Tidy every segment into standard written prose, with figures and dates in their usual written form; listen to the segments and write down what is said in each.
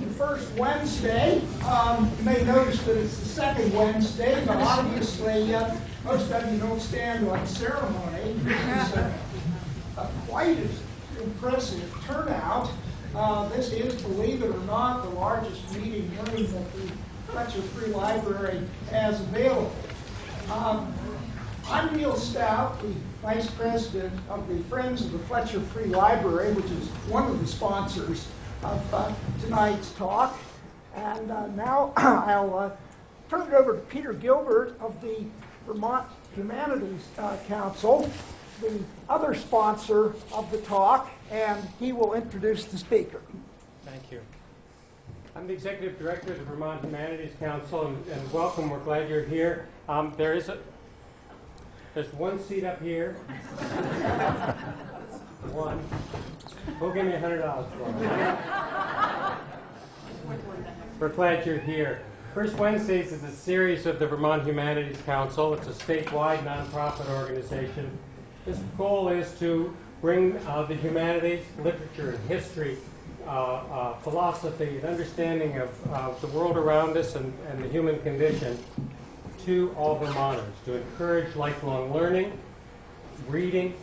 the first Wednesday. You may notice that it's the second Wednesday, but obviously most of you don't stand on ceremony. It's quite an impressive turnout. This is, believe it or not, the largest meeting room that the Fletcher Free Library has available. I'm Neil Stout, the Vice President of the Friends of the Fletcher Free Library, which is one of the sponsors of tonight's talk. And now I'll turn it over to Peter Gilbert of the Vermont Humanities Council, the other sponsor of the talk, and he will introduce the speaker. Thank you. I'm the Executive Director of the Vermont Humanities Council, and welcome. We're glad you're here. There's one seat up here. One. Who'll give me $100 for it? We're glad you're here. First Wednesdays is a series of the Vermont Humanities Council. It's a statewide nonprofit organization. Its goal is to bring the humanities, literature, and history, philosophy, and understanding of the world around us and the human condition to all Vermonters, to encourage lifelong learning, reading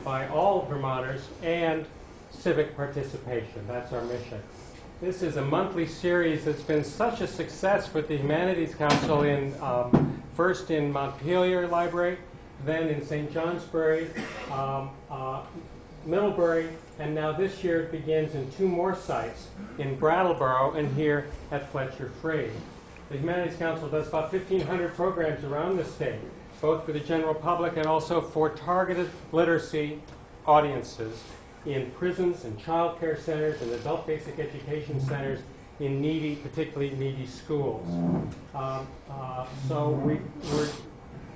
by all Vermonters, and civic participation. That's our mission. This is a monthly series that's been such a success with the Humanities Council first in Montpelier Library, then in St. Johnsbury, Middlebury, and now this year it begins in two more sites, in Brattleboro and here at Fletcher Free. The Humanities Council does about 1,500 programs around the state, both for the general public and also for targeted literacy audiences in prisons and child care centers and adult basic education centers in needy, particularly needy schools. So we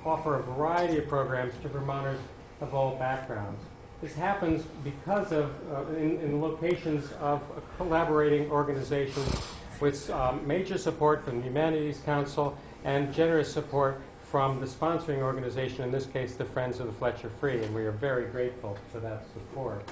offer a variety of programs to Vermonters of all backgrounds. This happens because of, in locations of collaborating organizations with major support from the Humanities Council and generous support from the sponsoring organization, in this case, the Friends of the Fletcher Free, and we are very grateful for that support.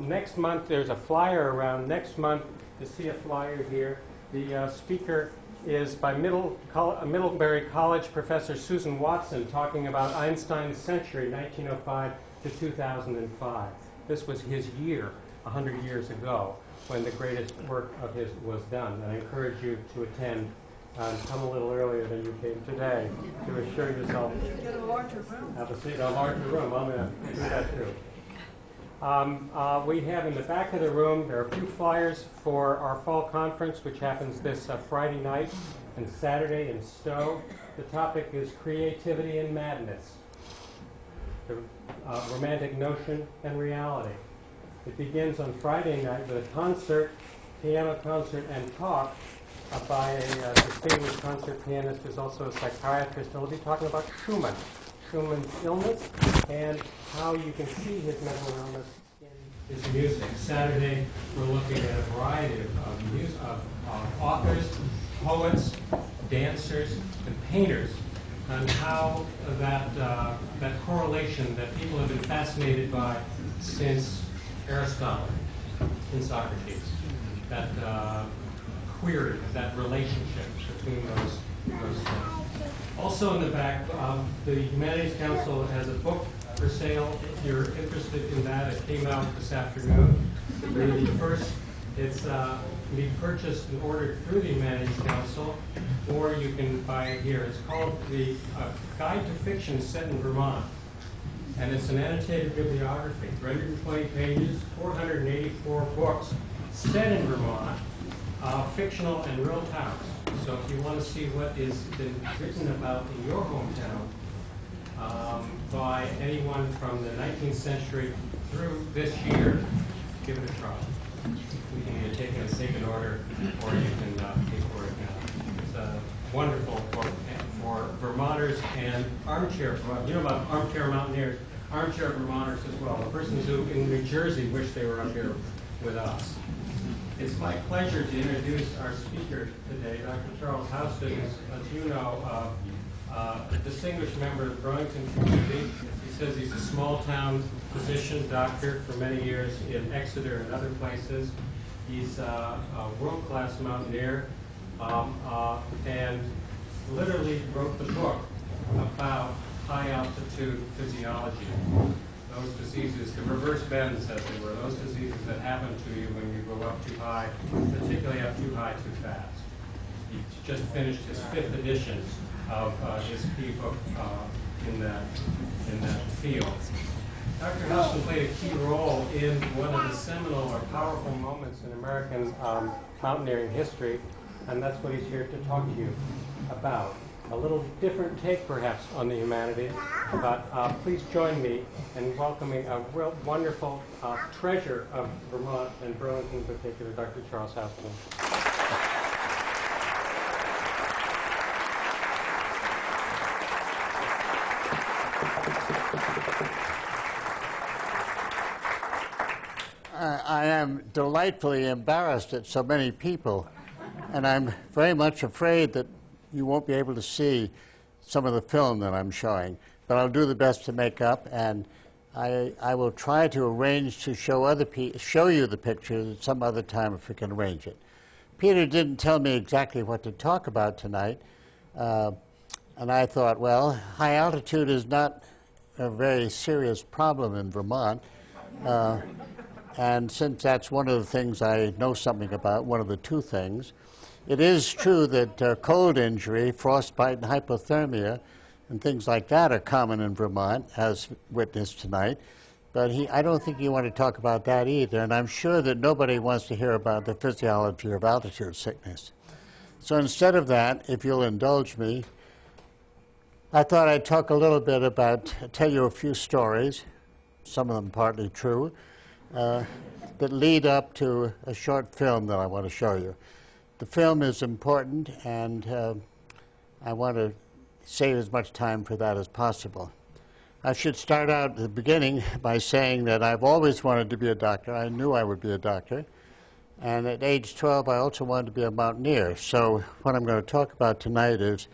Next month, there's a flyer around. Next month, you see a flyer here. The speaker is by Middlebury College Professor Susan Watson, talking about Einstein's century, 1905 to 2005. This was his year, 100 years ago, when the greatest work of his was done. And I encourage you to attend and come a little earlier than you came today to assure yourself. Get a larger room. Have a seat in a larger room. I'm going to do that too. We have in the back of the room, there are a few flyers for our fall conference, which happens this Friday night and Saturday in Stowe. The topic is creativity and madness, the romantic notion and reality. It begins on Friday night with a concert, piano concert and talk by a distinguished concert pianist who's also a psychiatrist. And we'll be talking about Schumann's illness and how you can see his mental illness in his music. Saturday, we're looking at a variety of authors, poets, dancers, and painters, on how that correlation that people have been fascinated by since Aristotle, in Socrates, that query, that relationship between those things. Also in the back, the Humanities Council has a book for sale. If you're interested in that, it came out this afternoon. It's can be purchased and ordered through the Humanities Council, or you can buy it here. It's called the Guide to Fiction Set in Vermont. And it's an annotated bibliography, 320 pages, 484 books, set in Vermont, fictional and real towns. So if you want to see what has been written about in your hometown by anyone from the 19th century through this year, give it a try. We can either take it as taken order, or you can pay for it now. It's a wonderful book for Vermonters and armchair, you know about armchair mountaineers, armchair Vermonters as well, the persons who in New Jersey wish they were up here with us. It's my pleasure to introduce our speaker today, Dr. Charles Houston, as you know, a distinguished member of the Burlington community. He says he's a small-town physician, doctor for many years in Exeter and other places. He's a world-class mountaineer and literally wrote the book about high-altitude physiology. Those diseases, the reverse bends as they were, those diseases that happen to you when you go up too high, particularly up too high too fast. He just finished his 5th edition of his key book in that field. Dr. Houston played a key role in one of the seminal or powerful moments in American mountaineering history, and that's what he's here to talk to you about. A little different take, perhaps, on the humanities, but please join me in welcoming a real wonderful treasure of Vermont and Burlington in particular, Dr. Charles Houston. I am delightfully embarrassed at so many people, and I'm very much afraid that you won't be able to see some of the film that I'm showing, but I'll do the best to make up, and I will try to arrange to show you the pictures at some other time if we can arrange it. Peter didn't tell me exactly what to talk about tonight, and I thought, well, high altitude is not a very serious problem in Vermont, and since that's one of the things I know something about, one of the 2 things, it is true that cold injury, frostbite, and hypothermia, and things like that are common in Vermont, as witnessed tonight. But I don't think you want to talk about that either, and I'm sure that nobody wants to hear about the physiology of altitude sickness. So instead of that, if you'll indulge me, I thought I'd talk a little bit about, tell you a few stories, some of them partly true, that lead up to a short film that I want to show you. The film is important, and I want to save as much time for that as possible. I should start out at the beginning by saying that I've always wanted to be a doctor. I knew I would be a doctor. And at age 12, I also wanted to be a mountaineer. So what I'm going to talk about tonight is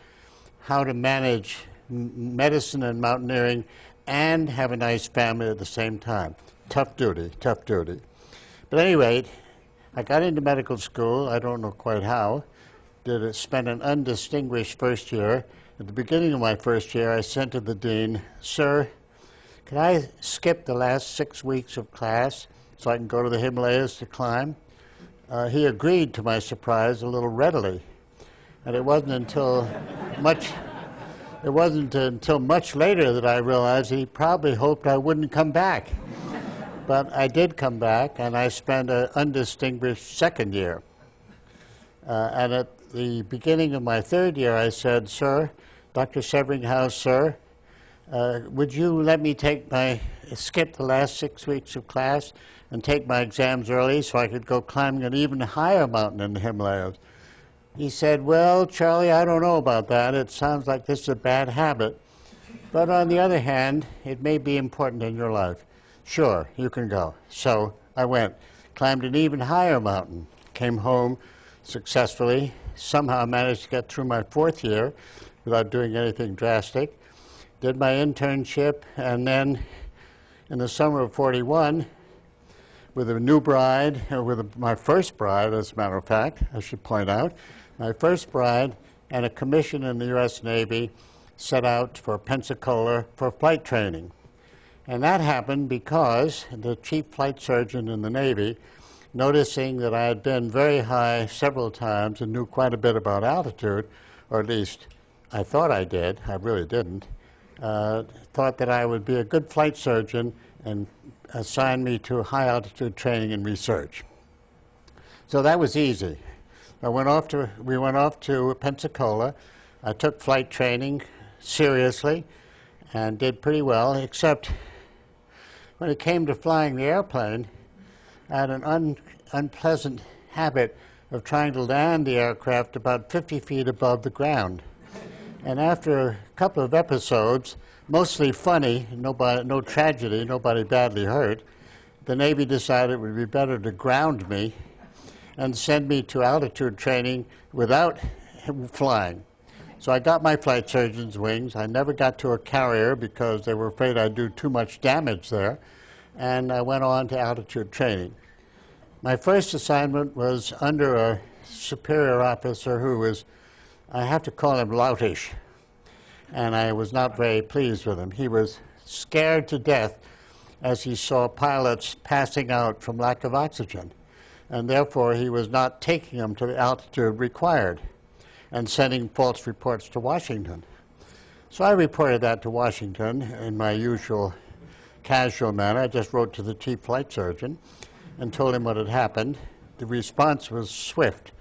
how to manage medicine and mountaineering and have a nice family at the same time. Tough duty, tough duty. But at any rate, I got into medical school, I don't know quite how, spent an undistinguished first year. At the beginning of my first year, I sent to the dean, "Sir, can I skip the last 6 weeks of class so I can go to the Himalayas to climb?" He agreed, to my surprise, a little readily. And it wasn't until much later that I realized he probably hoped I wouldn't come back. But I did come back, and I spent an undistinguished second year. And at the beginning of my 3rd year, I said, "Sir, Dr. Severinghouse, sir, would you let me skip the last 6 weeks of class and take my exams early so I could go climbing an even higher mountain in the Himalayas?" He said, "Well, Charlie, I don't know about that. It sounds like this is a bad habit. But on the other hand, it may be important in your life. Sure, you can go." So I went, climbed an even higher mountain, came home successfully, somehow managed to get through my 4th year without doing anything drastic, did my internship, and then in the summer of '41, with a new bride, my first bride, as a matter of fact, I should point out, my first bride and a commission in the U.S. Navy, set out for Pensacola for flight training. And that happened because the chief flight surgeon in the Navy, noticing that I had been very high several times and knew quite a bit about altitude, or at least I thought I did, I really didn't, thought that I would be a good flight surgeon and assigned me to high altitude training and research. So that was easy. We went off to Pensacola. I took flight training seriously and did pretty well, except when it came to flying the airplane, I had an unpleasant habit of trying to land the aircraft about 50 feet above the ground. And after a couple of episodes, mostly funny, no tragedy, nobody badly hurt, the Navy decided it would be better to ground me and send me to altitude training without flying. So I got my flight surgeon's wings. I never got to a carrier because they were afraid I'd do too much damage there. And I went on to altitude training. My first assignment was under a superior officer who was, I have to call him loutish, and I was not very pleased with him. He was scared to death as he saw pilots passing out from lack of oxygen, and therefore he was not taking them to the altitude required and sending false reports to Washington. So I reported that to Washington in my usual casual manner. I just wrote to the chief flight surgeon and told him what had happened. The response was swift.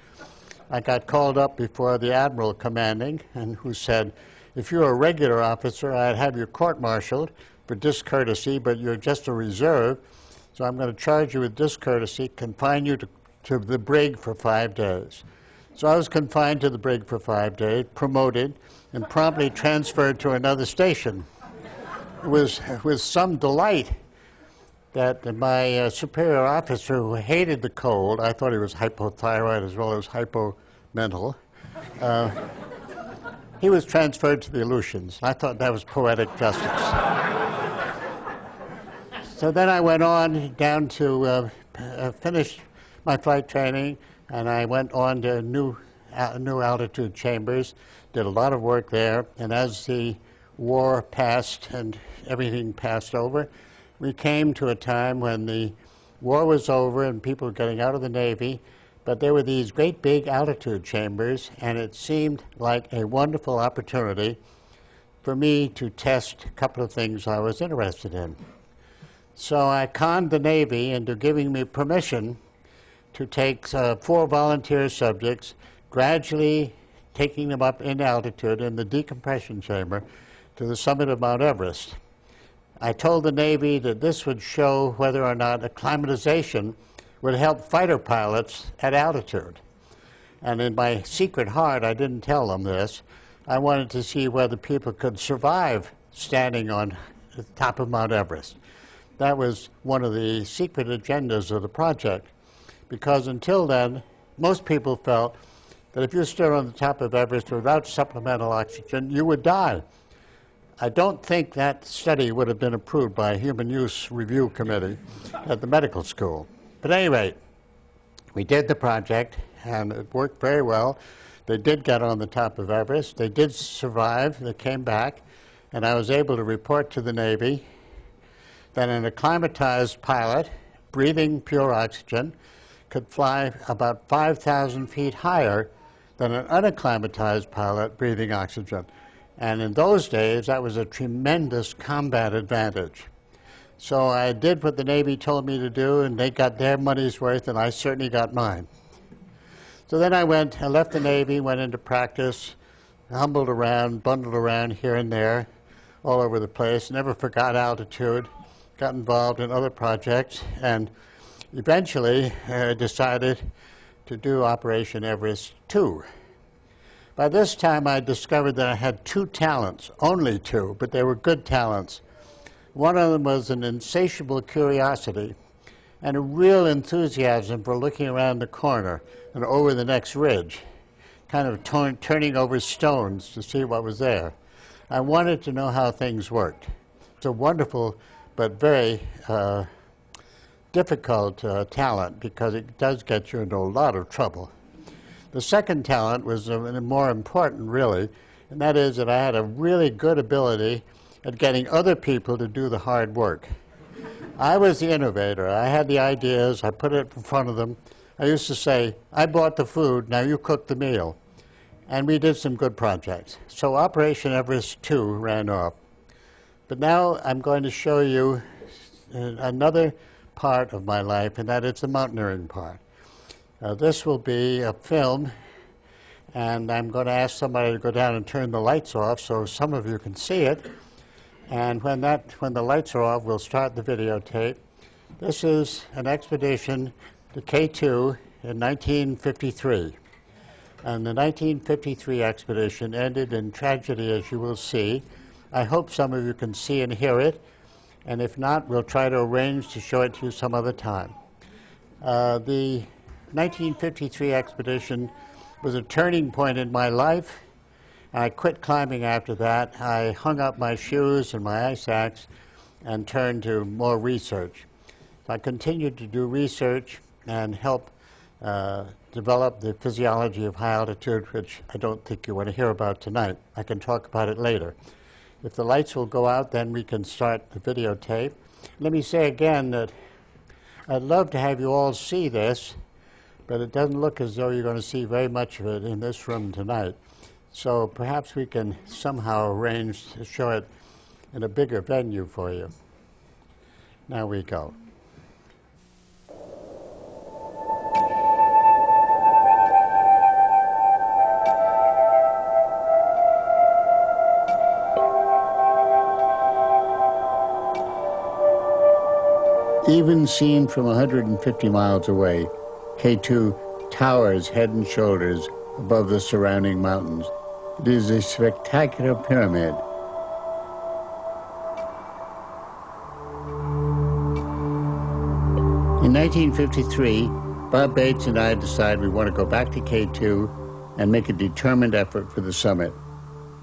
I got called up before the admiral commanding, and who said, if you're a regular officer, I'd have you court-martialed for discourtesy, but you're just a reserve, so I'm going to charge you with discourtesy, confine you to the brig for 5 days. So I was confined to the brig for 5 days, promoted, and promptly transferred to another station. It was with some delight that my superior officer, who hated the cold, I thought he was hypothyroid as well as hypomental, he was transferred to the Aleutians. I thought that was poetic justice. So then I went on down to finish my flight training, and I went on to new altitude chambers, did a lot of work there, and as the war passed and everything passed over, we came to a time when the war was over and people were getting out of the Navy, but there were these great big altitude chambers, and it seemed like a wonderful opportunity for me to test a couple of things I was interested in. So I conned the Navy into giving me permission to take 4 volunteer subjects, gradually taking them up in altitude in the decompression chamber to the summit of Mount Everest. I told the Navy that this would show whether or not acclimatization would help fighter pilots at altitude. And in my secret heart, I didn't tell them this. I wanted to see whether people could survive standing on the top of Mount Everest. That was one of the secret agendas of the project, because until then, most people felt that if you stood on the top of Everest without supplemental oxygen, you would die. I don't think that study would have been approved by a Human Use Review Committee at the medical school. But at any rate, we did the project, and it worked very well. They did get on the top of Everest. They did survive. They came back, and I was able to report to the Navy that an acclimatized pilot, breathing pure oxygen, could fly about 5,000 feet higher than an unacclimatized pilot breathing oxygen. And in those days, that was a tremendous combat advantage. So I did what the Navy told me to do, and they got their money's worth, and I certainly got mine. So then I left the Navy, went into practice, humbled around, bundled around here and there, all over the place, never forgot altitude, got involved in other projects, and eventually decided to do Operation Everest II. By this time, I discovered that I had 2 talents, only 2, but they were good talents. One of them was an insatiable curiosity and a real enthusiasm for looking around the corner and over the next ridge, kind of turning over stones to see what was there. I wanted to know how things worked. It's a wonderful but very difficult talent, because it does get you into a lot of trouble. The second talent was more important, really, and that is that I had a really good ability at getting other people to do the hard work. I was the innovator. I had the ideas. I put it in front of them. I used to say, I bought the food, now you cook the meal. And we did some good projects. So Operation Everest II ran off. But now I'm going to show you another part of my life, and that is the mountaineering part. This will be a film, and I'm going to ask somebody to go down and turn the lights off so some of you can see it. And when the lights are off, we'll start the videotape. This is an expedition to K2 in 1953. And the 1953 expedition ended in tragedy, as you will see. I hope some of you can see and hear it. And if not, we'll try to arrange to show it to you some other time. The 1953 expedition was a turning point in my life. I quit climbing after that. I hung up my shoes and my ice axe and turned to more research. So I continued to do research, and help develop the physiology of high altitude, which I don't think you want to hear about tonight. I can talk about it later. If the lights will go out, then we can start the videotape. Let me say again that I'd love to have you all see this, but it doesn't look as though you're going to see very much of it in this room tonight. So perhaps we can somehow arrange to show it in a bigger venue for you. Now we go. Even seen from 150 miles away, K2 towers head and shoulders above the surrounding mountains. It is a spectacular pyramid. In 1953, Bob Bates and I decided we want to go back to K2 and make a determined effort for the summit.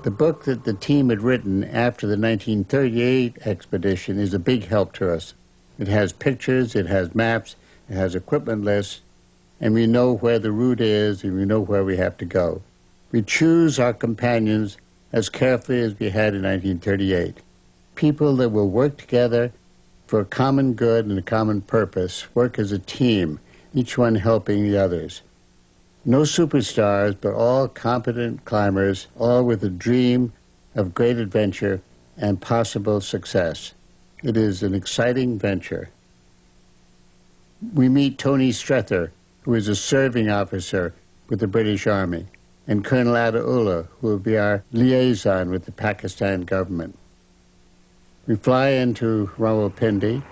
The book that the team had written after the 1938 expedition is a big help to us. It has pictures, it has maps, it has equipment lists, and we know where the route is and we know where we have to go. We choose our companions as carefully as we had in 1938. People that will work together for a common good and a common purpose, work as a team, each one helping the others. No superstars, but all competent climbers, all with a dream of great adventure and possible success. It is an exciting venture. We meet Tony Strether, who is a serving officer with the British Army, and Colonel Adaullah, who will be our liaison with the Pakistan government. We fly into Rawalpindi,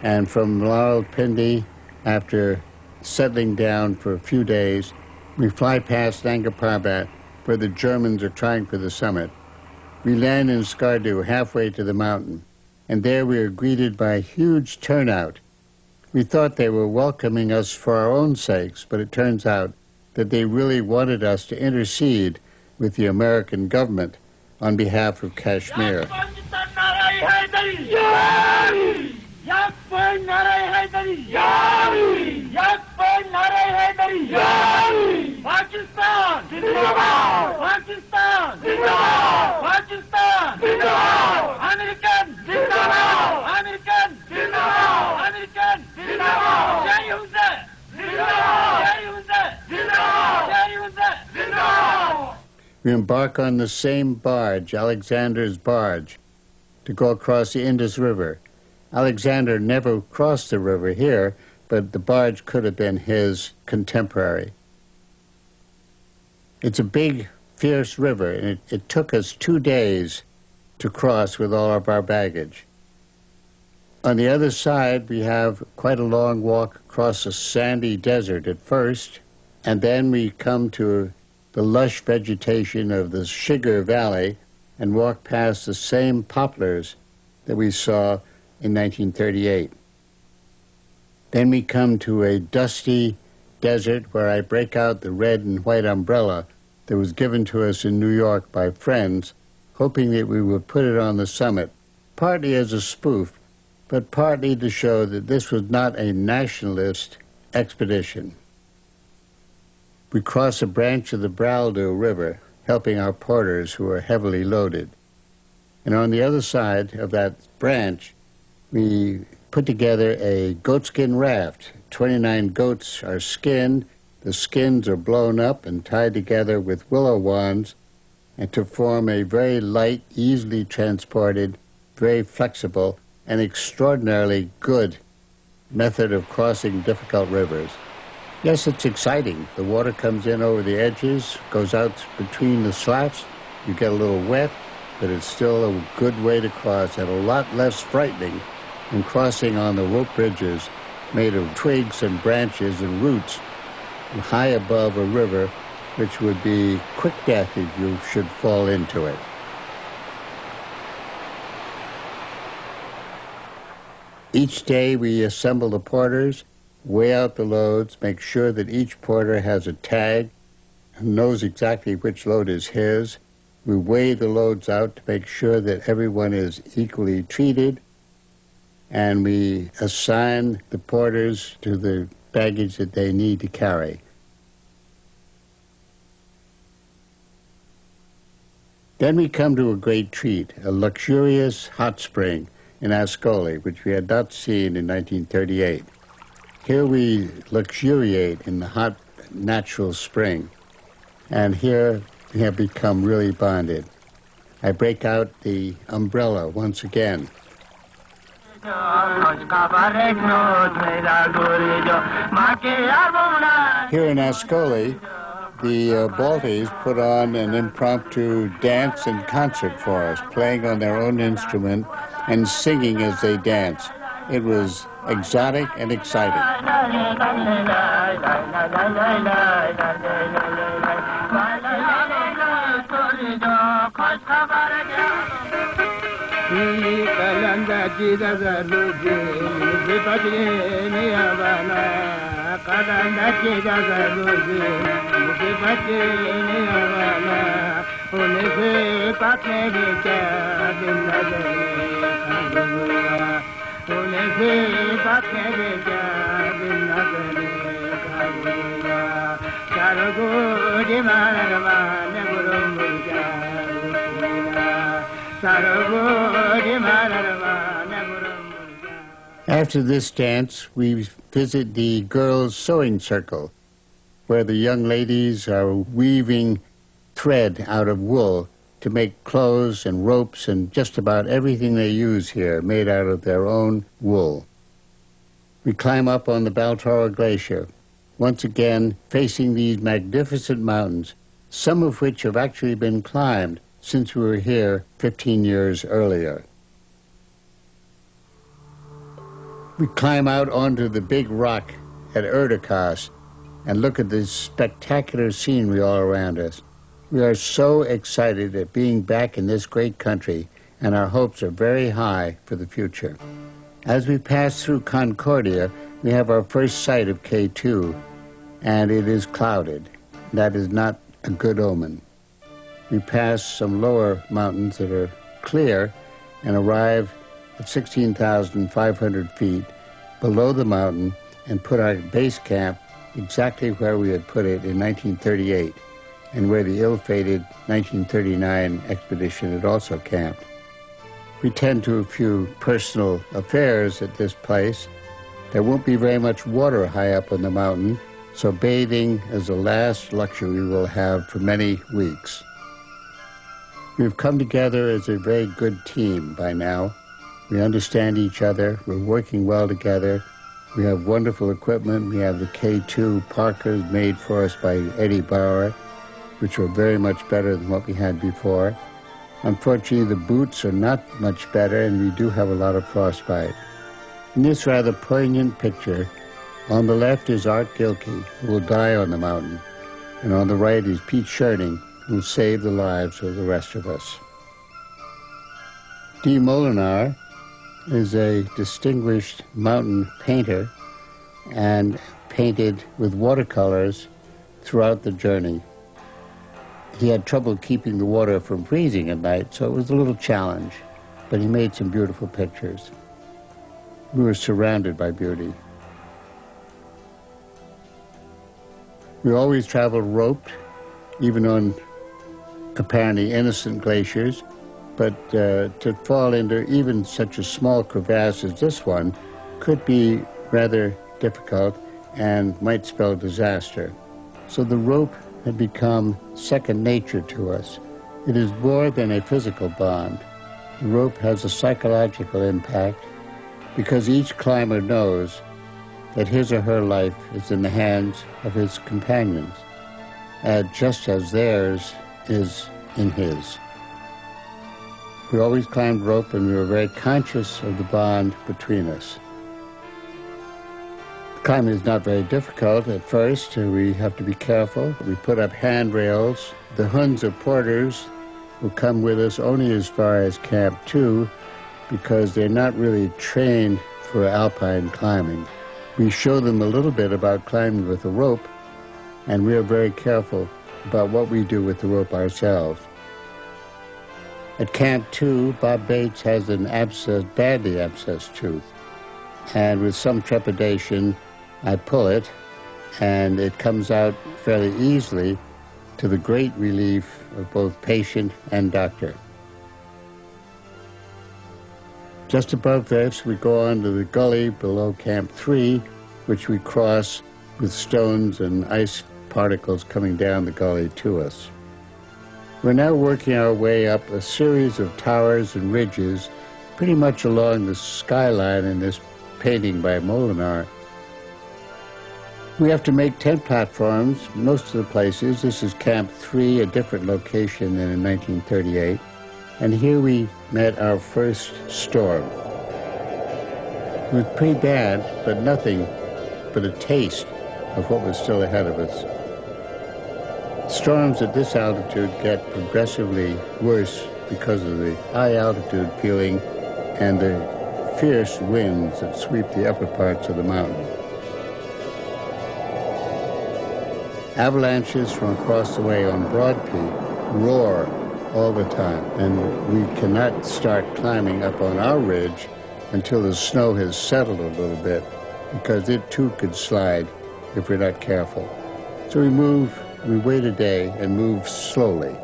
and from Rawalpindi, after settling down for a few days, we fly past Nanga Parbat, where the Germans are trying for the summit. We land in Skardu, halfway to the mountain, and there we are greeted by a huge turnout. We thought they were welcoming us for our own sakes, but it turns out that they really wanted us to intercede with the American government on behalf of Kashmir. We embark on the same barge, Alexander's barge, to go across the Indus River. Alexander never crossed the river here, but the barge could have been his contemporary. It's a big, fierce river, and it took us 2 days to cross with all of our baggage. On the other side, we have quite a long walk across a sandy desert at first, and then we come to the lush vegetation of the Shigar Valley and walk past the same poplars that we saw in 1938. Then we come to a dusty desert where I break out the red and white umbrella that was given to us in New York by friends, hoping that we would put it on the summit, partly as a spoof, but partly to show that this was not a nationalist expedition. We cross a branch of the Braldo River, helping our porters who are heavily loaded. And on the other side of that branch, we put together a goatskin raft. 29 goats are skinned. The skins are blown up and tied together with willow wands and to form a very light, easily transported, very flexible, and extraordinarily good method of crossing difficult rivers. Yes, it's exciting. The water comes in over the edges, goes out between the slats. You get a little wet, but it's still a good way to cross and a lot less frightening than crossing on the rope bridges made of twigs and branches and roots high above a river, which would be quick death if you should fall into it. Each day we assemble the porters, weigh out the loads, make sure that each porter has a tag, knows exactly which load is his. We weigh the loads out to make sure that everyone is equally treated, and we assign the porters to the baggage that they need to carry. Then we come to a great treat, a luxurious hot spring in Ascoli, which we had not seen in 1938. Here we luxuriate in the hot natural spring, and here we have become really bonded. I break out the umbrella once again. Here in Ascoli, the Baltis put on an impromptu dance and concert for us, playing on their own instrument and singing as they dance. It was exotic and exciting. After this dance, we visit the girls' sewing circle, where the young ladies are weaving thread out of wool to make clothes and ropes and just about everything they use here made out of their own wool. We climb up on the Baltoro Glacier, once again facing these magnificent mountains, some of which have actually been climbed since we were here 15 years earlier. We climb out onto the big rock at Erdekas and look at this spectacular scenery all around us. We are so excited at being back in this great country, and our hopes are very high for the future. As we pass through Concordia, we have our first sight of K2, and it is clouded. That is not a good omen. We pass some lower mountains that are clear and arrive at 16,500 feet below the mountain and put our base camp exactly where we had put it in 1938 and where the ill-fated 1939 expedition had also camped. We tend to a few personal affairs at this place. There won't be very much water high up on the mountain, so bathing is the last luxury we'll have for many weeks. We've come together as a very good team by now. We understand each other. We're working well together. We have wonderful equipment. We have the K2 parkas made for us by Eddie Bauer, which are very much better than what we had before. Unfortunately, the boots are not much better, and we do have a lot of frostbite. In this rather poignant picture, on the left is Art Gilkey, who will die on the mountain, and on the right is Pete Schoening, who will save the lives of the rest of us. D. Molinar is a distinguished mountain painter and painted with watercolors throughout the journey. He had trouble keeping the water from freezing at night, so it was a little challenge, but he made some beautiful pictures. We were surrounded by beauty. We always traveled roped, even on apparently innocent glaciers, but to fall into even such a small crevasse as this one could be rather difficult and might spell disaster. So the rope had become second nature to us. It is more than a physical bond. The rope has a psychological impact because each climber knows that his or her life is in the hands of his companions, just as theirs is in his. We always climbed rope, and we were very conscious of the bond between us. Climbing is not very difficult at first. We have to be careful. We put up handrails. The Huns or porters will come with us only as far as Camp 2 because they're not really trained for alpine climbing. We show them a little bit about climbing with a rope, and we are very careful about what we do with the rope ourselves. At Camp 2, Bob Bates has an badly abscessed tooth, and with some trepidation, I pull it, and it comes out fairly easily, to the great relief of both patient and doctor. Just above this, we go on to the gully below Camp 3, which we cross with stones and ice particles coming down the gully to us. We're now working our way up a series of towers and ridges, pretty much along the skyline in this painting by Molinar. We have to make tent platforms most of the places. This is Camp 3, a different location than in 1938. And here we met our first storm. It was pretty bad, but nothing but a taste of what was still ahead of us. Storms at this altitude get progressively worse because of the high altitude feeling and the fierce winds that sweep the upper parts of the mountain. Avalanches from across the way on Broad Peak roar all the time, and we cannot start climbing up on our ridge until the snow has settled a little bit, because it too could slide if we're not careful. So we wait a day and move slowly.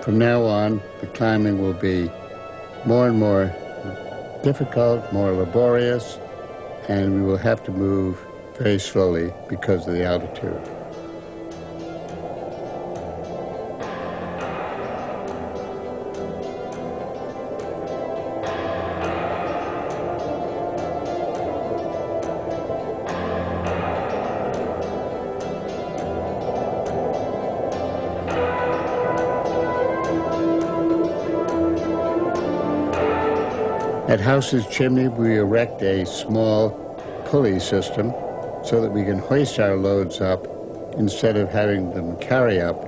From now on, the climbing will be more and more difficult, more laborious, and we will have to move very slowly because of the altitude. At House's chimney, we erect a small pulley system so that we can hoist our loads up instead of having them carry up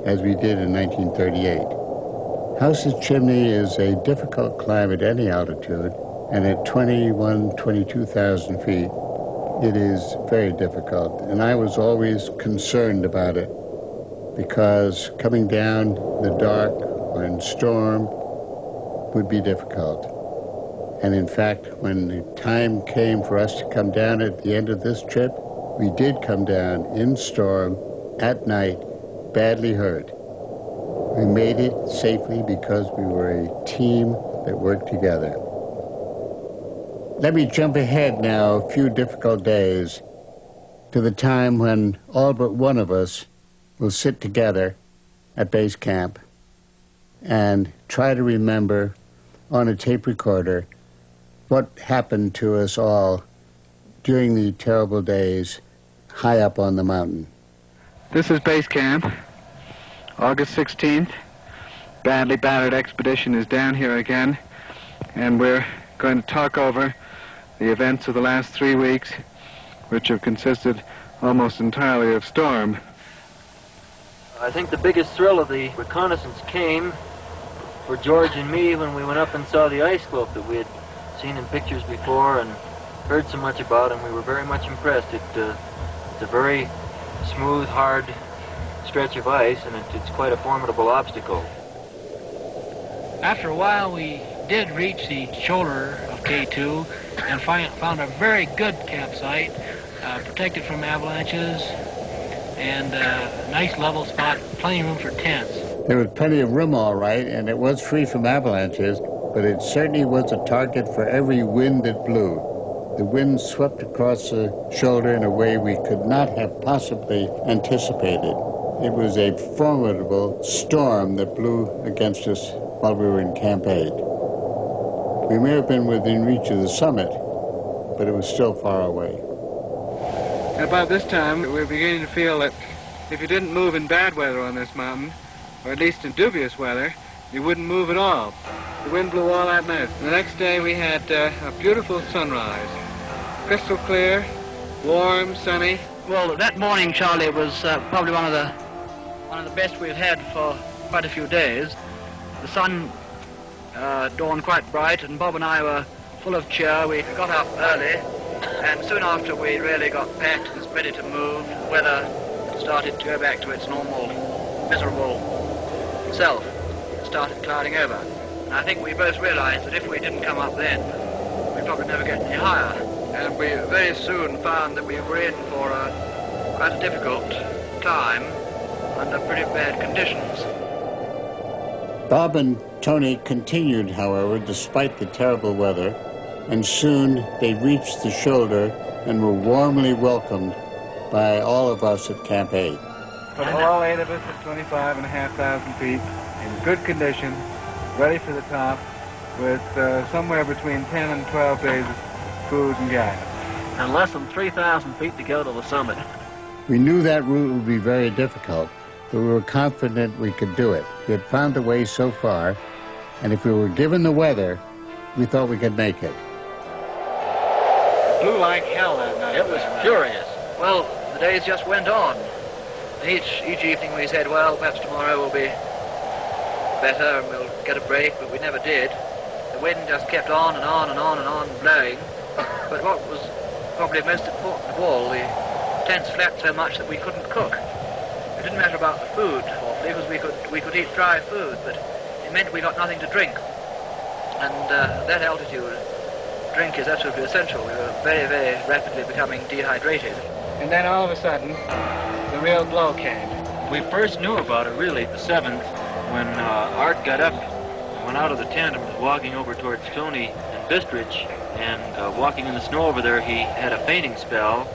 as we did in 1938. House's chimney is a difficult climb at any altitude, and at 22,000 feet, it is very difficult. And I was always concerned about it because coming down in the dark or in storm would be difficult. And in fact, when the time came for us to come down at the end of this trip, we did come down in storm at night, badly hurt. We made it safely because we were a team that worked together. Let me jump ahead now a few difficult days to the time when all but one of us will sit together at base camp and try to remember on a tape recorder what happened to us all during the terrible days high up on the mountain. This is base camp, August 16th. Badly battered Expedition is down here again, and we're going to talk over the events of the last 3 weeks, which have consisted almost entirely of storm. I think the biggest thrill of the reconnaissance came for George and me when we went up and saw the ice slope that we had seen in pictures before and heard so much about, and we were very much impressed. It's a very smooth, hard stretch of ice, and it's quite a formidable obstacle. After a while, we did reach the shoulder of K2 and found a very good campsite, protected from avalanches, and a nice level spot, plenty of room for tents. There was plenty of room, all right, and it was free from avalanches, but it certainly was a target for every wind that blew. The wind swept across the shoulder in a way we could not have possibly anticipated. It was a formidable storm that blew against us while we were in Camp 8. We may have been within reach of the summit, but it was still far away. About this time, we were beginning to feel that if you didn't move in bad weather on this mountain, or at least in dubious weather, you wouldn't move at all. The wind blew all that night. The next day we had a beautiful sunrise. Crystal clear, warm, sunny. Well, that morning, Charlie, was probably one of the best we've had for quite a few days. The sun dawned quite bright, and Bob and I were full of cheer. We got up early, and soon after we really got packed and ready to move. The weather started to go back to its normal, miserable self. It started clouding over. And I think we both realized that if we didn't come up then, we'd probably never get any higher. and we very soon found that we were in for quite a difficult time under pretty bad conditions. Bob and Tony continued, however, despite the terrible weather, and soon they reached the shoulder and were warmly welcomed by all of us at Camp 8. But all 8 of us at 25,500 feet, in good condition, ready for the top, with somewhere between 10 and 12 days of food and gas. And less than 3,000 feet to go to the summit. We knew that route would be very difficult, but we were confident we could do it. We had found the way so far, and if we were given the weather, we thought we could make it. It blew like hell that night. It was furious. Well, the days just went on. Each evening we said, well, perhaps tomorrow will be better and we'll get a break, but we never did. The wind just kept on and on and on and on blowing. But what was probably most important of all, the tents flapped so much that we couldn't cook. It didn't matter about the food, because we could eat dry food, but it meant we got nothing to drink. And at that altitude, drink is absolutely essential. We were very, very rapidly becoming dehydrated. And then all of a sudden, the real blow came. We first knew about it really the 7th when Art got up, went out of the tent and was walking over towards Tony and Bistridge, and walking in the snow over there, he had a fainting spell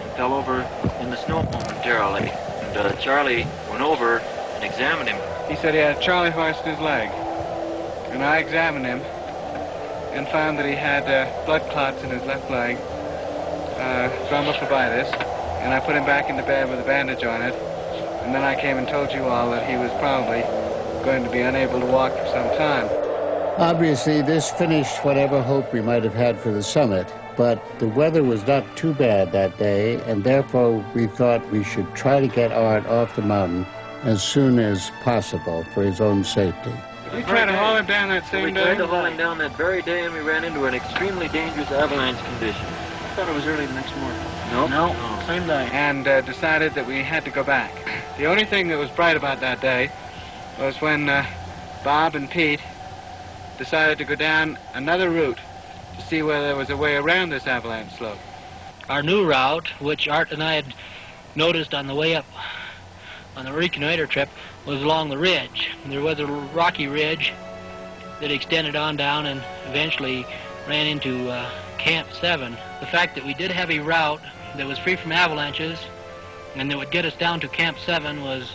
and fell over in the snow momentarily. And Charlie went over and examined him. He said he had a Charlie horse in his leg. And I examined him and found that he had blood clots in his left leg, thrombophlebitis, and I put him back into bed with a bandage on it. And then I came and told you all that he was probably going to be unable to walk for some time. Obviously, this finished whatever hope we might have had for the summit, but the weather was not too bad that day, and therefore we thought we should try to get Art off the mountain as soon as possible for his own safety. We tried to haul him down that same day. We tried to haul him down that very day, and we ran into an extremely dangerous avalanche condition. I thought it was early the next morning. No, same day. And decided that we had to go back. The only thing that was bright about that day was when Bob and Pete decided to go down another route to see whether there was a way around this avalanche slope. Our new route, which Art and I had noticed on the way up on the reconnoiter trip, was along the ridge. There was a rocky ridge that extended on down and eventually ran into Camp 7. The fact that we did have a route that was free from avalanches and that would get us down to Camp 7 was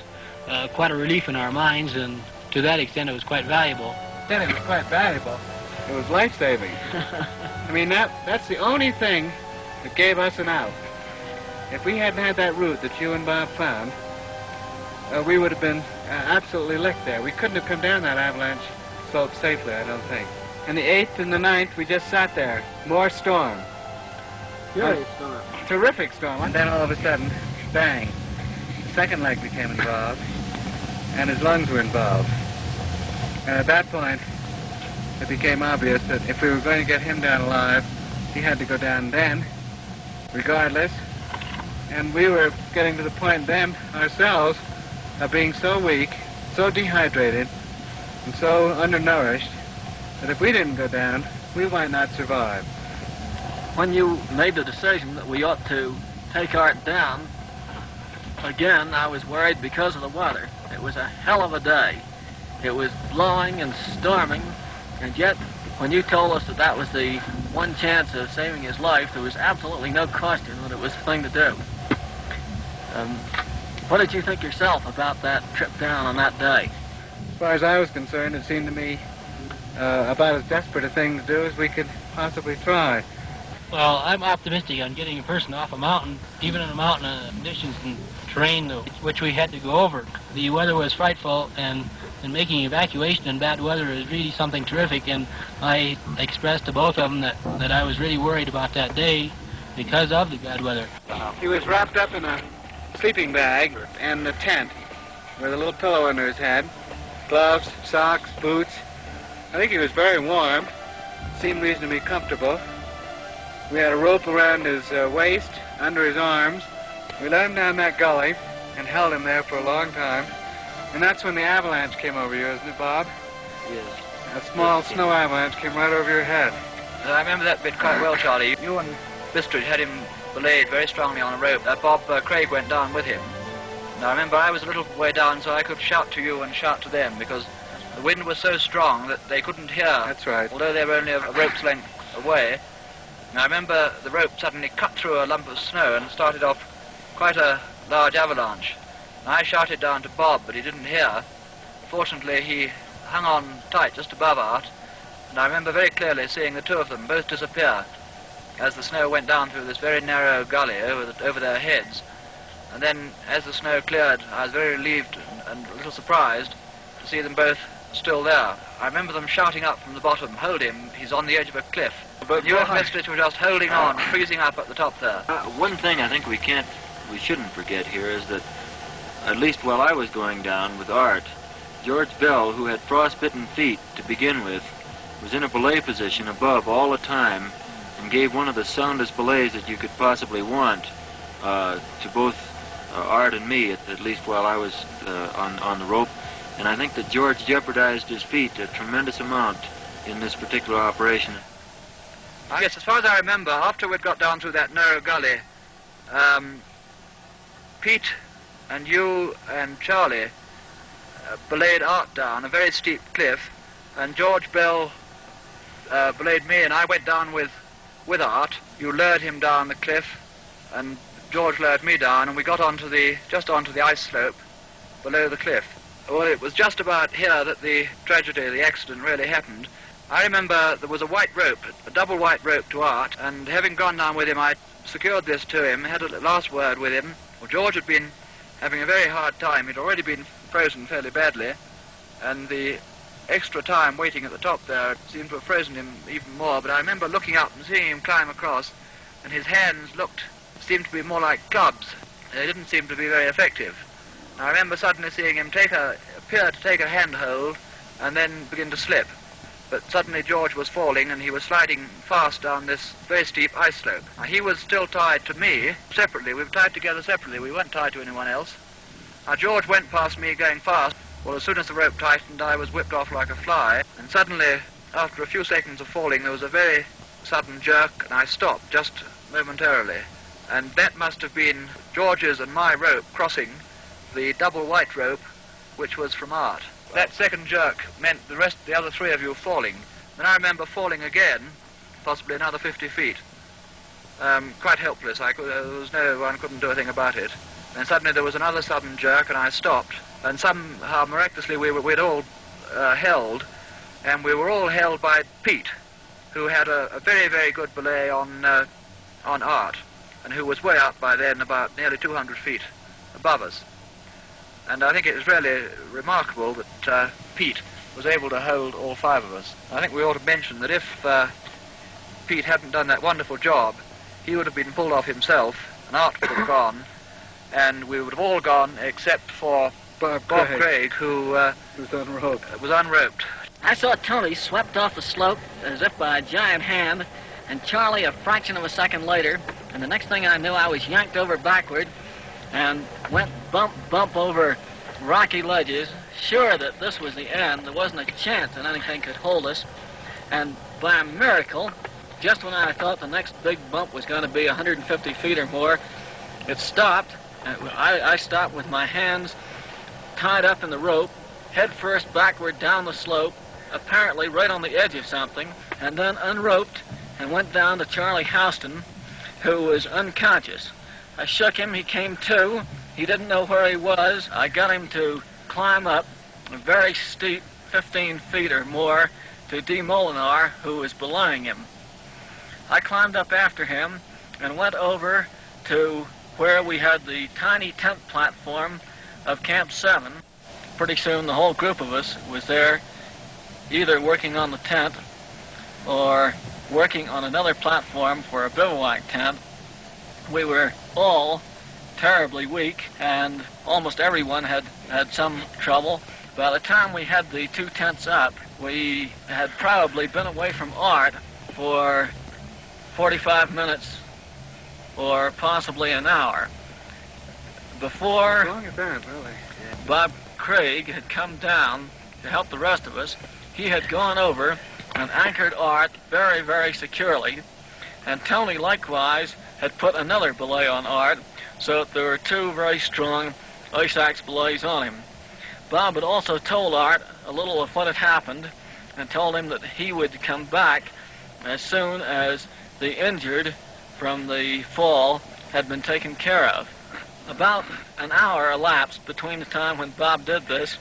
quite a relief in our minds, and to that extent it was quite valuable. Then it was quite valuable. It was life-saving. I mean, that's the only thing that gave us an out. If we hadn't had that route that you and Bob found, we would have been absolutely licked there. We couldn't have come down that avalanche slope safely, I don't think. And the 8th and the 9th, we just sat there. More storm. Furious storm. Terrific storm. And then all of a sudden, bang. The second leg became involved, and his lungs were involved. And at that point, it became obvious that if we were going to get him down alive, he had to go down then, regardless. And we were getting to the point then, ourselves, of being so weak, so dehydrated, and so undernourished, that if we didn't go down, we might not survive. When you made the decision that we ought to take Art down, again, I was worried because of the weather. It was a hell of a day. It was blowing and storming, and yet, when you told us that that was the one chance of saving his life, there was absolutely no question that it was the thing to do. What did you think yourself about that trip down on that day? As far as I was concerned, it seemed to me about as desperate a thing to do as we could possibly try. Well, I'm optimistic on getting a person off a mountain, even in a mountain conditions and terrain which we had to go over. The weather was frightful, and making evacuation in bad weather is really something terrific, and I expressed to both of them that I was really worried about that day because of the bad weather. He was wrapped up in a sleeping bag and a tent with a little pillow under his head, gloves, socks, boots. I think he was very warm, seemed reasonably comfortable. We had a rope around his waist, under his arms. We let him down that gully and held him there for a long time. And that's when the avalanche came over you, isn't it, Bob? Yes. A small snow avalanche came right over your head. I remember that bit quite well, Charlie. You and Bistridge had him belayed very strongly on a rope. Bob Craig went down with him. And I remember I was a little way down, so I could shout to you and shout to them, because the wind was so strong that they couldn't hear. That's right. Although they were only a rope's length away. And I remember the rope suddenly cut through a lump of snow and started off quite a large avalanche. And I shouted down to Bob, but he didn't hear. Fortunately, he hung on tight just above Art, and I remember very clearly seeing the two of them both disappear as the snow went down through this very narrow gully over their heads. And then, as the snow cleared, I was very relieved and a little surprised to see them both still there. I remember them shouting up from the bottom, "Hold him, he's on the edge of a cliff." But you and Bistridge were just holding on, freezing up at the top there. One thing I think we shouldn't forget here is that, at least while I was going down with Art, George Bell, who had frostbitten feet to begin with, was in a belay position above all the time and gave one of the soundest belays that you could possibly want to both Art and me, at least while I was on the rope. And I think that George jeopardized his feet a tremendous amount in this particular operation. Yes, as far as I remember, after we'd got down through that narrow gully, Pete and you and Charlie belayed Art down a very steep cliff, and George Bell belayed me, and I went down with Art. You lured him down the cliff, and George lured me down, and we got just onto the ice slope below the cliff. Well, it was just about here that the tragedy, the accident, really happened. I remember there was a white rope, a double white rope to Art, and having gone down with him, I secured this to him, had a last word with him. Well, George had been having a very hard time. He'd already been frozen fairly badly, and the extra time waiting at the top there seemed to have frozen him even more. But I remember looking up and seeing him climb across, and his hands seemed to be more like clubs. They didn't seem to be very effective. I remember suddenly seeing him appear to take a handhold and then begin to slip. But suddenly George was falling, and he was sliding fast down this very steep ice slope. Now, he was still tied to me separately. We were tied together separately. We weren't tied to anyone else. Now, George went past me going fast. Well, as soon as the rope tightened, I was whipped off like a fly. And suddenly, after a few seconds of falling, there was a very sudden jerk, and I stopped just momentarily. And that must have been George's and my rope crossing the double white rope, which was from Art. That second jerk meant the other three of you falling. Then I remember falling again, possibly another 50 feet. Quite helpless. One couldn't do a thing about it. And suddenly there was another sudden jerk, and I stopped. And somehow, miraculously, we'd all held, and we were all held by Pete, who had a very, very good belay on Art, and who was way up by then, about nearly 200 feet above us. And I think it was really remarkable that Pete was able to hold all five of us. I think we ought to mention that if Pete hadn't done that wonderful job, he would have been pulled off himself, and Art would have gone, and we would have all gone except for Bob Craig, who was unroped. I saw Tony swept off the slope as if by a giant hand, and Charlie a fraction of a second later, and the next thing I knew, I was yanked over backward and went bump over rocky ledges, sure that this was the end. There wasn't a chance that anything could hold us. And by a miracle, just when I thought the next big bump was going to be 150 feet or more, it stopped. I stopped with my hands tied up in the rope, head first backward down the slope, apparently right on the edge of something, and then unroped and went down to Charlie Houston, who was unconscious. I shook him, he came to, he didn't know where he was. I got him to climb up a very steep, 15 feet or more, to D. Molinar, who was belaying him. I climbed up after him and went over to where we had the tiny tent platform of Camp 7. Pretty soon the whole group of us was there, either working on the tent or working on another platform for a bivouac tent. We were all terribly weak, and almost everyone had some trouble. By the time we had the two tents up, we had probably been away from Art for 45 minutes or possibly an hour. Before Long event, really. Bob Craig had come down to help the rest of us, he had gone over and anchored Art very, very securely, and Tony likewise had put another belay on Art, so that there were two very strong ice axe belays on him. Bob had also told Art a little of what had happened, and told him that he would come back as soon as the injured from the fall had been taken care of. About an hour elapsed between the time when Bob did this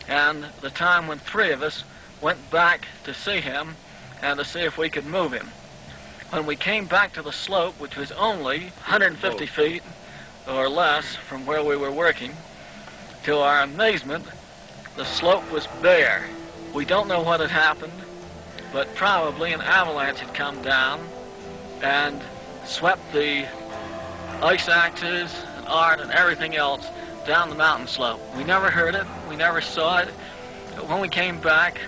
and the time when three of us went back to see him and to see if we could move him. When we came back to the slope, which was only 150 feet or less from where we were working, to our amazement, the slope was bare. We don't know what had happened, but probably an avalanche had come down and swept the ice axes and Art and everything else down the mountain slope. We never heard it, we never saw it, but when we came back,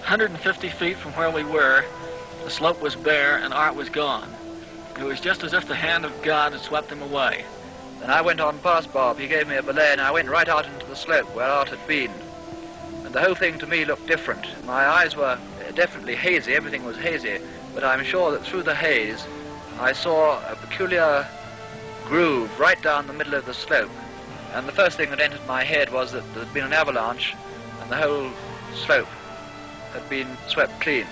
150 feet from where we were, the slope was bare and Art was gone. It was just as if the hand of God had swept him away. Then I went on past Bob. He gave me a belay, and I went right out into the slope where Art had been. And the whole thing to me looked different. My eyes were definitely hazy, everything was hazy, but I'm sure that through the haze I saw a peculiar groove right down the middle of the slope. And the first thing that entered my head was that there had been an avalanche and the whole slope had been swept clean,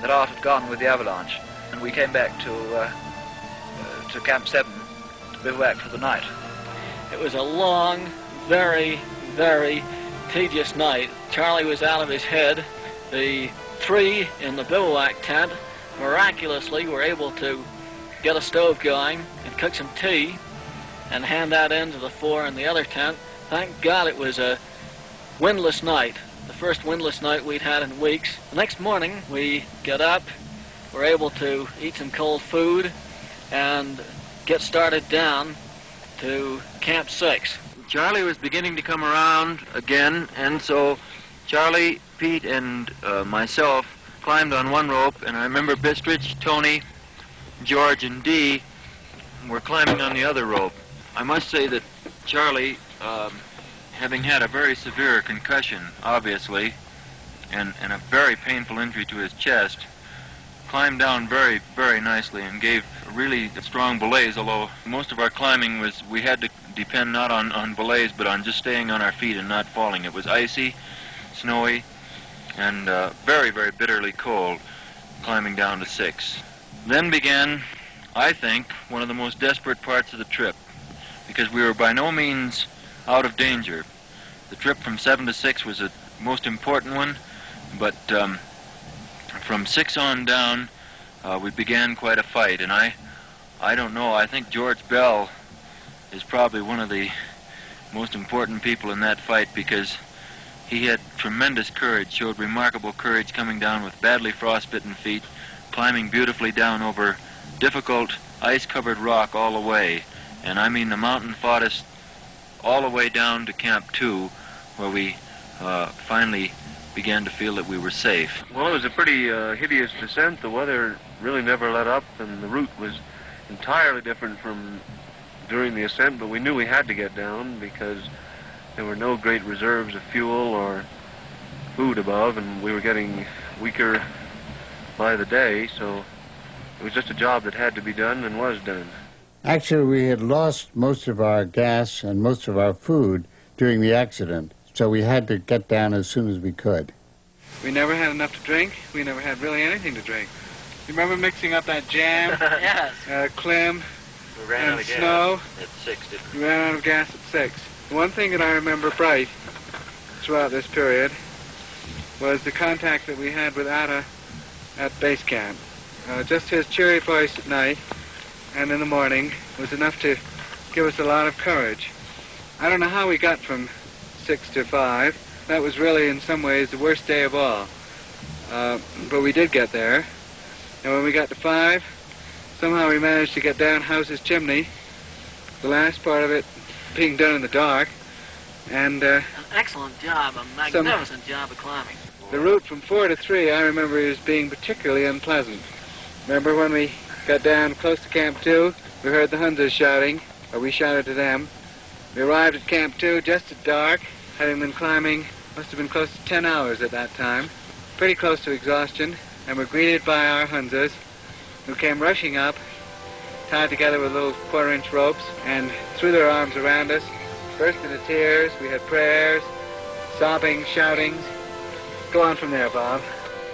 that Art had gone with the avalanche. And we came back to Camp 7 to bivouac for the night. It was a long, very, very tedious night. Charlie was out of his head. The three in the bivouac tent miraculously were able to get a stove going and cook some tea and hand that in to the four in the other tent. Thank God it was a windless night, the first windless night we'd had in weeks. The next morning we got up, were able to eat some cold food and get started down to Camp 6. Charlie was beginning to come around again, and so Charlie, Pete, and myself climbed on one rope, and I remember Bistridge, Tony, George, and Dee were climbing on the other rope. I must say that Charlie, having had a very severe concussion, obviously, and a very painful injury to his chest, climbed down very, very nicely and gave really strong belays, although most of our climbing was, we had to depend not on belays, but on just staying on our feet and not falling. It was icy, snowy, and very, very bitterly cold climbing down to 6. Then began, I think, one of the most desperate parts of the trip, because we were by no means out of danger. The trip from 7 to 6 was a most important one, but from 6 on down, we began quite a fight, and I don't know, I think George Bell is probably one of the most important people in that fight, because he had tremendous courage, showed remarkable courage coming down with badly frostbitten feet, climbing beautifully down over difficult ice-covered rock all the way. And I mean the mountain fought us all the way down to Camp 2, where we finally began to feel that we were safe. Well, it was a pretty hideous descent. The weather really never let up, and the route was entirely different from during the ascent, but we knew we had to get down because there were no great reserves of fuel or food above, and we were getting weaker by the day, so it was just a job that had to be done and was done. Actually, we had lost most of our gas and most of our food during the accident, so we had to get down as soon as we could. We never had enough to drink. We never had really anything to drink. You remember mixing up that jam? Yes. Clem We ran and out of gas snow. at 6, didn't we? We ran out of gas at 6. One thing that I remember bright throughout this period was the contact that we had with Atta at base camp. Just his cheery voice at night and in the morning was enough to give us a lot of courage. I don't know how we got from 6 to 5. That was really in some ways the worst day of all. But we did get there. And when we got to 5, somehow we managed to get down House's chimney, the last part of it being done in the dark. And An excellent job, a magnificent job of climbing. the route from 4 to 3 I remember as being particularly unpleasant. Remember when we got down close to Camp 2, we heard the Huns shouting, or we shouted to them. We arrived at Camp 2 just at dark, having been climbing, must have been close to 10 hours at that time, pretty close to exhaustion, and were greeted by our Huns who came rushing up, tied together with little quarter-inch ropes, and threw their arms around us, burst into tears. We had prayers, sobbing, shoutings. Go on from there, Bob.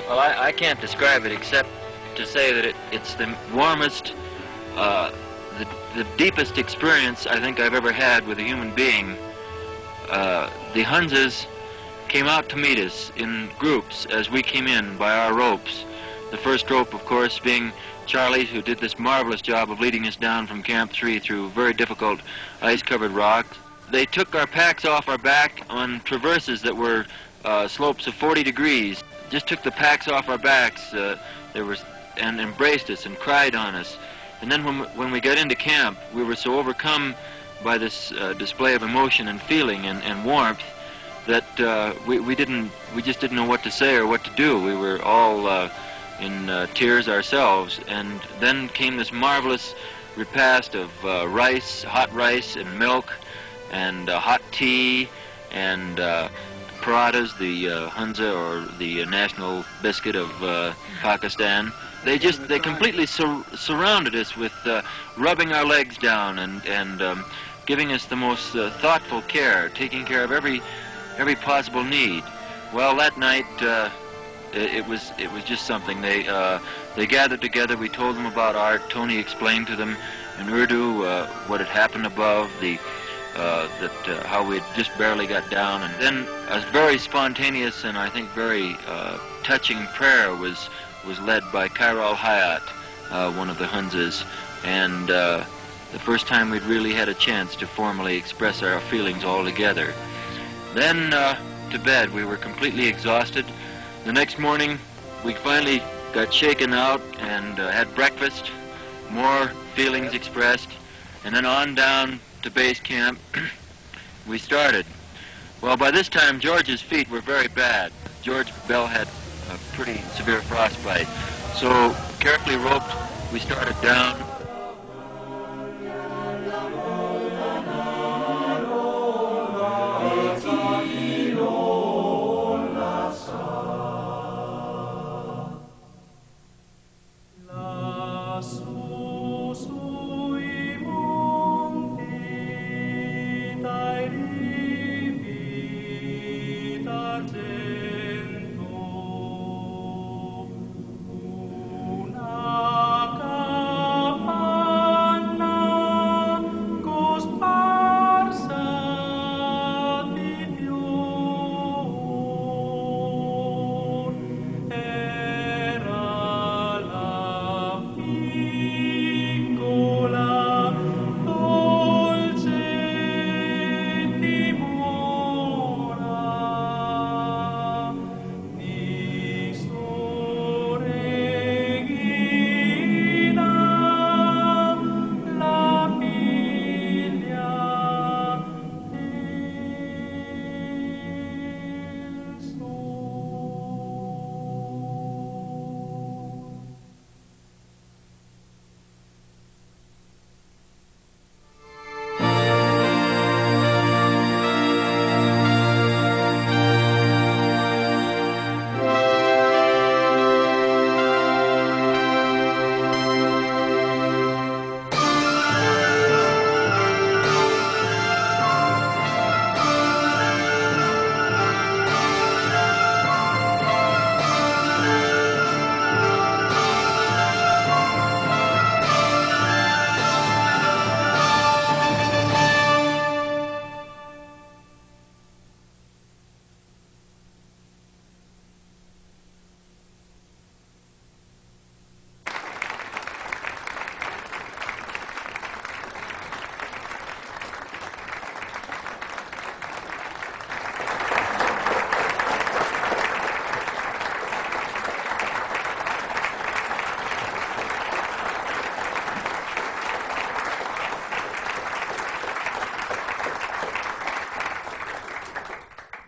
Well, I can't describe it except to say that it's the warmest, the deepest experience I think I've ever had with a human being. The Hunses came out to meet us in groups as we came in by our ropes. The first rope, of course, being Charlie's, who did this marvelous job of leading us down from Camp 3 through very difficult ice-covered rocks. They took our packs off our back on traverses that were slopes of 40 degrees. Just took the packs off our backs and embraced us and cried on us. And then when we got into camp, we were so overcome by this display of emotion and feeling and warmth that we just didn't know what to say or what to do. We were all in tears ourselves. And then came this marvelous repast of rice, hot rice and milk, and hot tea, and parathas, the Hunza, or the national biscuit of Pakistan. They completely surrounded us with rubbing our legs down and giving us the most thoughtful care, taking care of every possible need. Well, that night it was just something. They gathered together. We told them about art. Tony explained to them in Urdu what had happened above, how we had just barely got down, and then a very spontaneous and I think very touching prayer was led by Kairal Hayat, one of the Hunzas, and the first time we'd really had a chance to formally express our feelings all together. Then to bed. We were completely exhausted. The next morning we finally got shaken out and had breakfast, more feelings expressed, and then on down to base camp we started. Well, by this time George's feet were very bad. George Bell had a pretty severe frostbite. So carefully roped, we started down.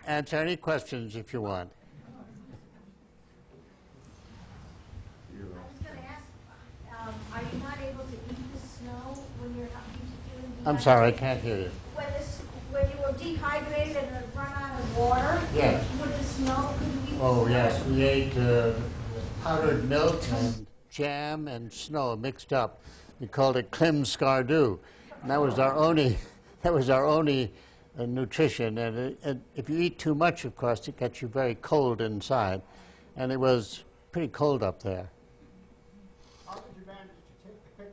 Answer any questions if you want. I was going to ask, are you not able to eat the snow when you're not feeling dehydrated? I'm sorry, I can't hear you. When you were dehydrated and had run out of water, Yes. with the snow, could you eat the Oh, snow? yes, we ate powdered milk and jam and snow mixed up. We called it Klim Skardu. And that was our only, nutrition. And if you eat too much, of course, it gets you very cold inside. And it was pretty cold up there. How did you manage to take the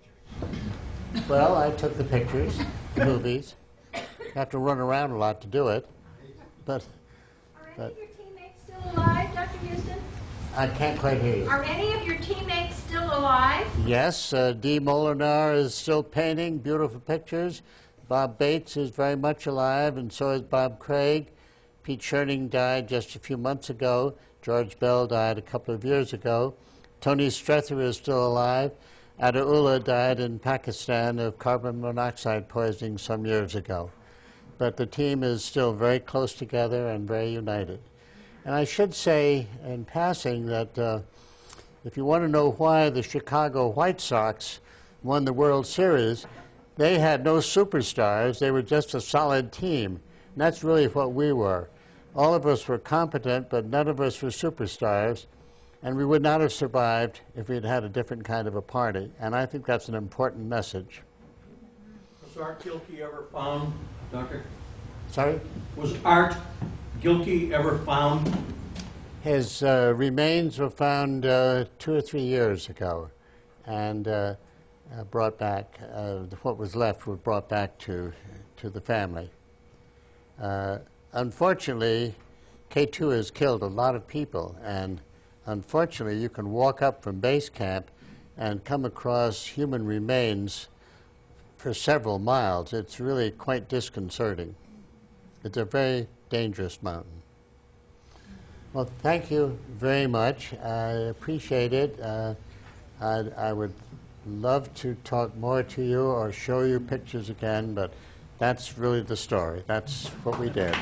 pictures? Well, I took the pictures, the movies. You have to run around a lot to do it. But Are any of your teammates still alive, Dr. Houston? I can't quite hear you. Are any of your teammates still alive? Yes, Dee Molinar is still painting beautiful pictures. Bob Bates is very much alive, and so is Bob Craig. Pete Schoening died just a few months ago. George Bell died a couple of years ago. Tony Strether is still alive. Ada Ullah died in Pakistan of carbon monoxide poisoning some years ago. But the team is still very close together and very united. And I should say in passing that if you want to know why the Chicago White Sox won the World Series, they had no superstars. They were just a solid team. And that's really what we were. All of us were competent, but none of us were superstars. And we would not have survived if we'd had a different kind of a party. And I think that's an important message. Was Art Gilkey ever found, Doctor? Sorry? Was Art Gilkey ever found? His remains were found 2 or 3 years ago, and brought back. What was left was brought back to the family. Unfortunately, K2 has killed a lot of people, and unfortunately, you can walk up from base camp and come across human remains for several miles. It's really quite disconcerting. It's a very dangerous mountain. Well, thank you very much. I appreciate it. I would love to talk more to you or show you pictures again, but that's really the story. That's what we did.